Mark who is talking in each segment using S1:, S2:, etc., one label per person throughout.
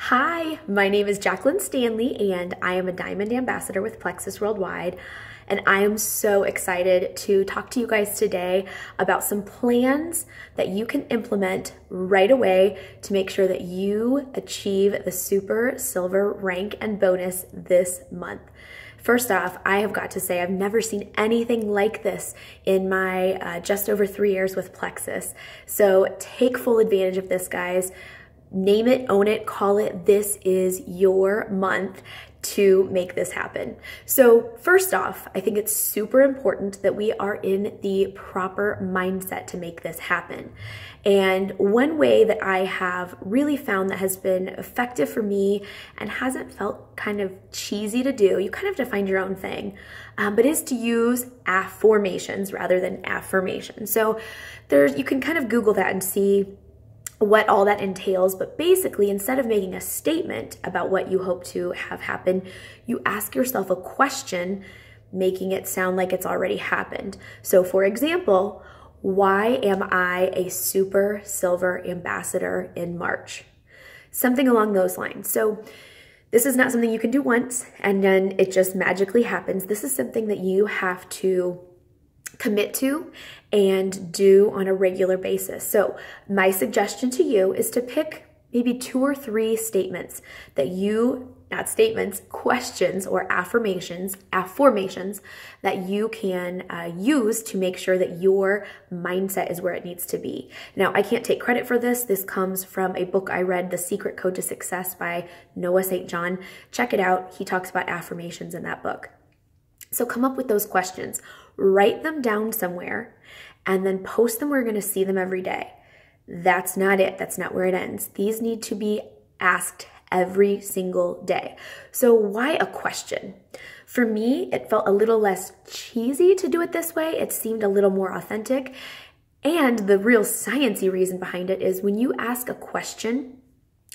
S1: Hi, my name is Jaclyn Stanley and I am a Diamond Ambassador with Plexus Worldwide. And I am so excited to talk to you guys today about some plans that you can implement right away to make sure that you achieve the Super Silver rank and bonus this month. First off, I have got to say I've never seen anything like this in my just over 3 years with Plexus. So take full advantage of this, guys. Name it, own it, call it, this is your month to make this happen. So first off, I think it's super important that we are in the proper mindset to make this happen. And one way that I have really found that has been effective for me and hasn't felt kind of cheesy to do, you kind of have to find your own thing, but is to use affirmations rather than affirmations. So you can kind of Google that and see what all that entails, but basically instead of making a statement about what you hope to have happen, you ask yourself a question, making it sound like it's already happened. So for example, why am I a Super Silver Ambassador in March? Something along those lines. So this is not something you can do once and then it just magically happens. This is something that you have to commit to and do on a regular basis. So my suggestion to you is to pick maybe 2 or 3 statements that questions or affirmations that you can use to make sure that your mindset is where it needs to be. Now, I can't take credit for this. This comes from a book I read, The Secret Code to Success by Noah St. John. Check it out. He talks about affirmations in that book. So come up with those questions, write them down somewhere, and then post them where you're going to see them every day. That's not it. That's not where it ends. These need to be asked every single day. So why a question? For me, it felt a little less cheesy to do it this way. It seemed a little more authentic. And the real sciencey reason behind it is when you ask a question,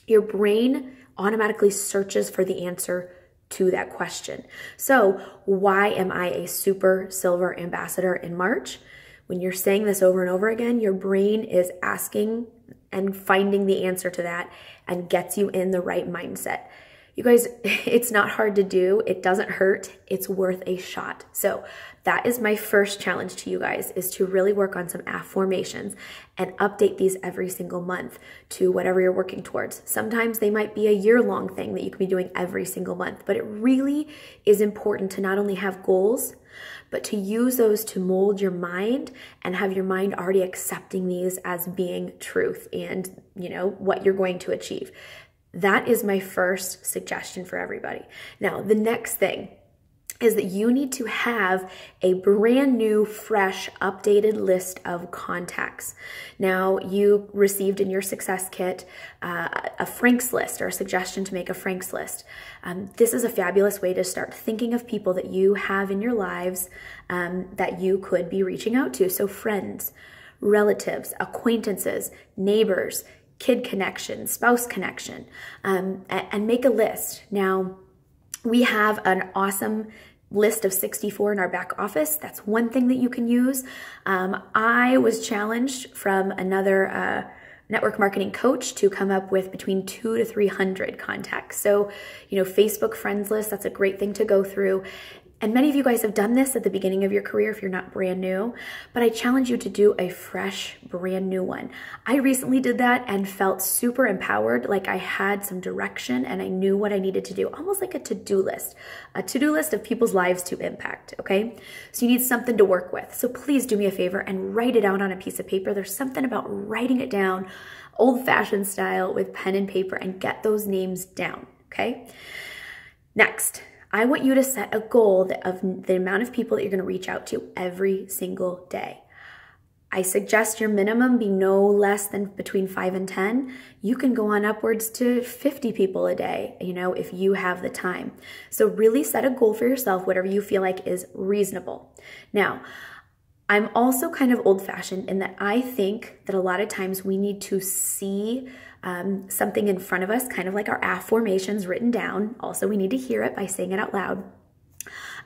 S1: your brain automatically searches for the answer to that question. So why am I a Super Silver Ambassador in March? When you're saying this over and over again, your brain is asking and finding the answer to that and gets you in the right mindset. You guys, it's not hard to do. It doesn't hurt. It's worth a shot. So that is my first challenge to you guys, is to really work on some affirmations and update these every single month to whatever you're working towards. Sometimes they might be a year-long thing that you can be doing every single month, but it really is important to not only have goals, but to use those to mold your mind and have your mind already accepting these as being truth and, what you're going to achieve. That is my first suggestion for everybody. Now, the next thing is that you need to have a brand new, fresh, updated list of contacts. Now, you received in your success kit a Frank's list, or a suggestion to make a Frank's list. This is a fabulous way to start thinking of people that you have in your lives that you could be reaching out to. So friends, relatives, acquaintances, neighbors, kid connection, spouse connection, and make a list. Now, we have an awesome list of 64 in our back office. That's one thing that you can use. I was challenged from another network marketing coach to come up with between 200 to 300 contacts. So, Facebook friends list, that's a great thing to go through. And many of you guys have done this at the beginning of your career if you're not brand new, but I challenge you to do a fresh, brand new one. I recently did that and felt super empowered, like I had some direction and I knew what I needed to do, almost like a to-do list of people's lives to impact, okay? So you need something to work with. So please do me a favor and write it out on a piece of paper. There's something about writing it down, old-fashioned style with pen and paper, and get those names down, okay? Next, I want you to set a goal of the amount of people that you're going to reach out to every single day. I suggest your minimum be no less than between 5 and 10. You can go on upwards to 50 people a day, if you have the time. So really set a goal for yourself, whatever you feel like is reasonable. Now, I'm also kind of old-fashioned in that I think that a lot of times we need to see something in front of us, kind of like our affirmations written down. Also, we need to hear it by saying it out loud.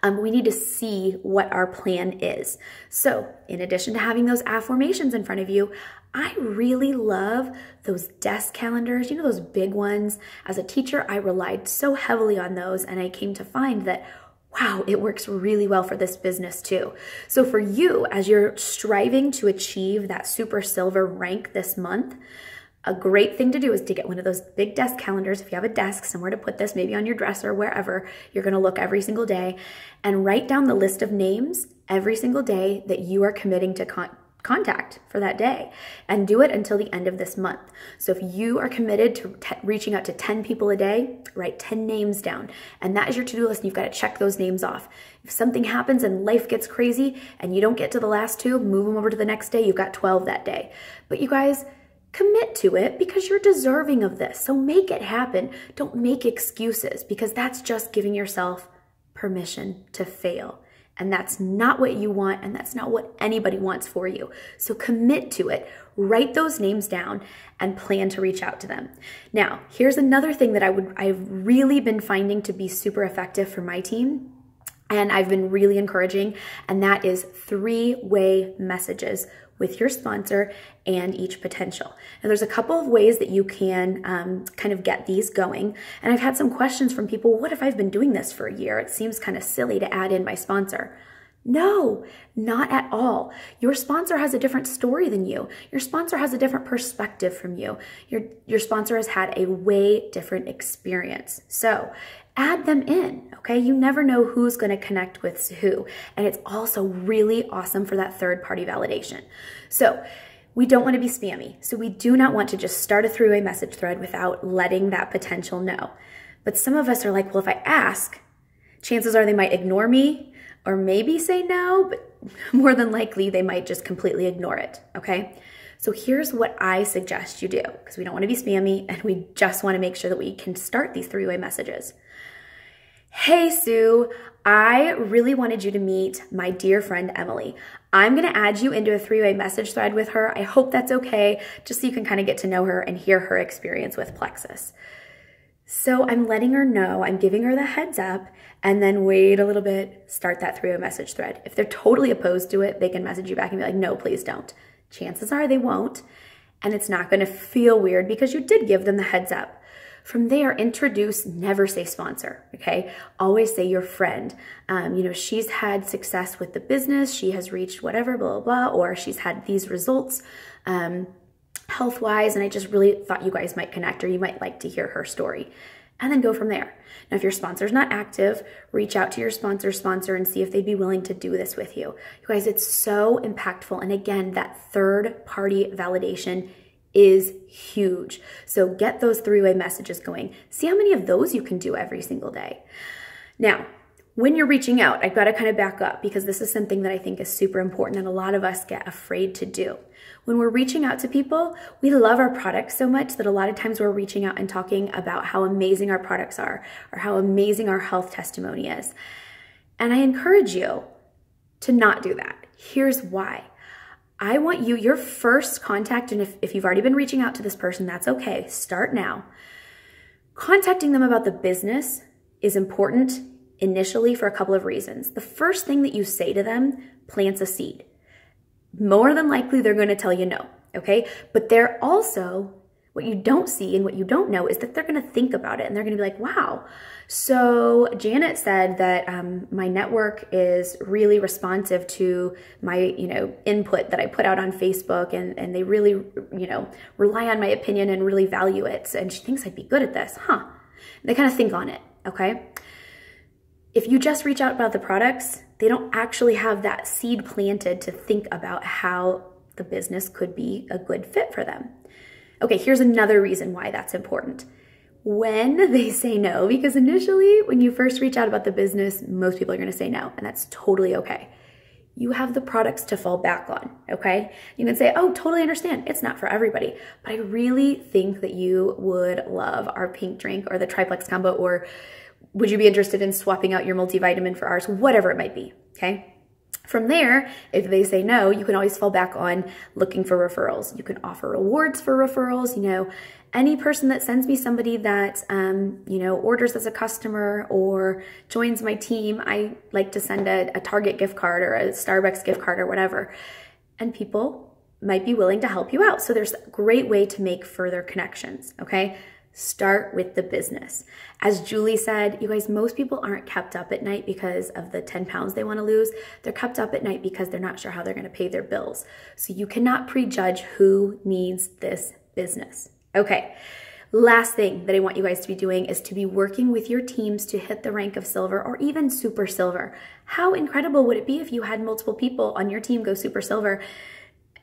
S1: We need to see what our plan is. So in addition to having those affirmations in front of you, I really love those desk calendars, you know, those big ones. As a teacher, I relied so heavily on those, and I came to find that, wow, it works really well for this business too. So for you, as you're striving to achieve that super silver rank this month, a great thing to do is to get one of those big desk calendars. If you have a desk, somewhere to put this, maybe on your dresser, wherever you're going to look every single day, and write down the list of names every single day that you are committing to contact for that day, and do it until the end of this month. So if you are committed to reaching out to 10 people a day, write 10 names down, and that is your to-do list, and you've got to check those names off. If something happens and life gets crazy and you don't get to the last 2, move them over to the next day. You've got 12 that day. But you guys, commit to it because you're deserving of this. So make it happen. Don't make excuses, because that's just giving yourself permission to fail. And that's not what you want, and that's not what anybody wants for you. So commit to it. Write those names down and plan to reach out to them. Now, here's another thing that I've really been finding to be super effective for my team, and I've been really encouraging, and that is 3-way messages with your sponsor and each potential. Now, there's a couple of ways that you can kind of get these going. And I've had some questions from people, what if I've been doing this for a year? It seems kind of silly to add in my sponsor. No, not at all. Your sponsor has a different story than you. Your sponsor has a different perspective from you. Your sponsor has had a way different experience. So add them in, okay? You never know who's going to connect with who. And it's also really awesome for that third-party validation. So we don't want to be spammy. So we do not want to just start a 3-way message thread without letting that potential know. But some of us are like, well, if I ask, chances are they might ignore me or maybe say no, but more than likely they might just completely ignore it, okay? So here's what I suggest you do, because we don't want to be spammy and we just want to make sure that we can start these 3-way messages. Hey, Sue, I really wanted you to meet my dear friend, Emily. I'm going to add you into a 3-way message thread with her. I hope that's okay, just so you can kind of get to know her and hear her experience with Plexus. So I'm letting her know, I'm giving her the heads up, and then wait a little bit, start that 3-way message thread. If they're totally opposed to it, they can message you back and be like, no, please don't. Chances are they won't, and it's not going to feel weird because you did give them the heads up. From there, introduce, never say sponsor, okay? Always say your friend. You know, she's had success with the business, she has reached whatever, blah, blah, blah, or she's had these results health-wise, and I just really thought you guys might connect, or you might like to hear her story. And then go from there. Now, if your sponsor's not active, reach out to your sponsor and see if they'd be willing to do this with you. You guys, it's so impactful. And again, that third-party validation is huge. So get those 3-way messages going. See how many of those you can do every single day. Now, when you're reaching out, I've got to kind of back up, because this is something that I think is super important and a lot of us get afraid to do. When we're reaching out to people, we love our products so much that a lot of times we're reaching out and talking about how amazing our products are or how amazing our health testimony is. And I encourage you to not do that. Here's why. I want you, your first contact, and if you've already been reaching out to this person, that's okay. Start now. Contacting them about the business is important initially for a couple of reasons. The first thing that you say to them plants a seed. More than likely, they're going to tell you no, okay? But they're also, what you don't see and what you don't know is that they're going to think about it, and they're going to be like, wow. So Janet said that my network is really responsive to my, input that I put out on Facebook, and they really, rely on my opinion and really value it. And she thinks I'd be good at this, huh? And they kind of think on it, okay? If you just reach out about the products, they don't actually have that seed planted to think about how the business could be a good fit for them. Okay, here's another reason why that's important. When they say no, because initially when you first reach out about the business, most people are going to say no, and that's totally okay. You have the products to fall back on, okay? You can say, oh, totally understand. It's not for everybody, but I really think that you would love our pink drink or the triplex combo, or would you be interested in swapping out your multivitamin for ours? Whatever it might be, okay? From there, if they say no, you can always fall back on looking for referrals. You can offer rewards for referrals. You know, any person that sends me somebody that, you know, orders as a customer or joins my team, I like to send a Target gift card or a Starbucks gift card or whatever. And people might be willing to help you out. So there's a great way to make further connections, okay? Start with the business. As Julie said, you guys, most people aren't kept up at night because of the 10 pounds they want to lose. They're kept up at night because they're not sure how they're going to pay their bills. So you cannot prejudge who needs this business. Okay. Last thing that I want you guys to be doing is to be working with your teams to hit the rank of silver or even super silver. How incredible would it be if you had multiple people on your team go super silver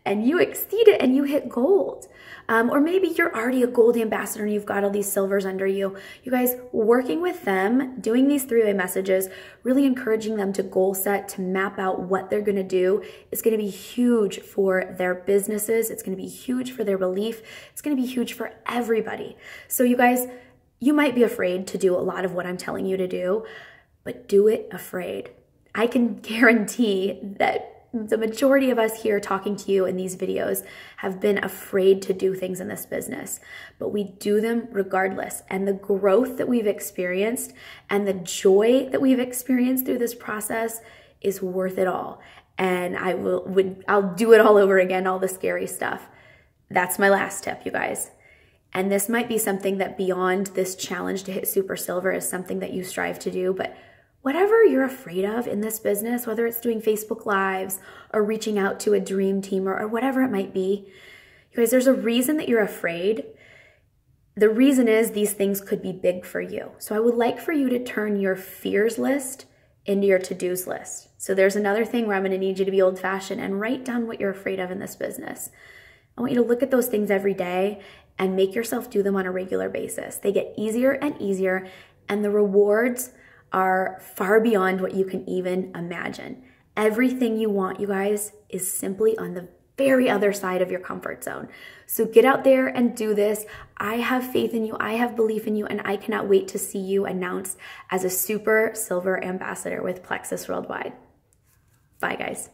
S1: and you exceed it and you hit gold? Or maybe you're already a gold ambassador and you've got all these silvers under you. You guys, working with them, doing these three-way messages, really encouraging them to goal set, to map out what they're gonna do is gonna be huge for their businesses. It's gonna be huge for their belief. It's gonna be huge for everybody. So you guys, you might be afraid to do a lot of what I'm telling you to do, but do it afraid. I can guarantee that the majority of us here talking to you in these videos have been afraid to do things in this business, but we do them regardless. And the growth that we've experienced and the joy that we've experienced through this process is worth it all. And I'll do it all over again, all the scary stuff. That's my last tip, you guys. And this might be something that beyond this challenge to hit super silver is something that you strive to do, but whatever you're afraid of in this business, whether it's doing Facebook Lives or reaching out to a dream team or whatever it might be, you guys, there's a reason that you're afraid. The reason is these things could be big for you. So I would like for you to turn your fears list into your to-dos list. So there's another thing where I'm gonna need you to be old-fashioned and write down what you're afraid of in this business. I want you to look at those things every day and make yourself do them on a regular basis. They get easier and easier, and the rewards are far beyond what you can even imagine. Everything you want, you guys, is simply on the very other side of your comfort zone. So get out there and do this. I have faith in you. I have belief in you, and I cannot wait to see you announced as a super silver ambassador with Plexus Worldwide. Bye, guys.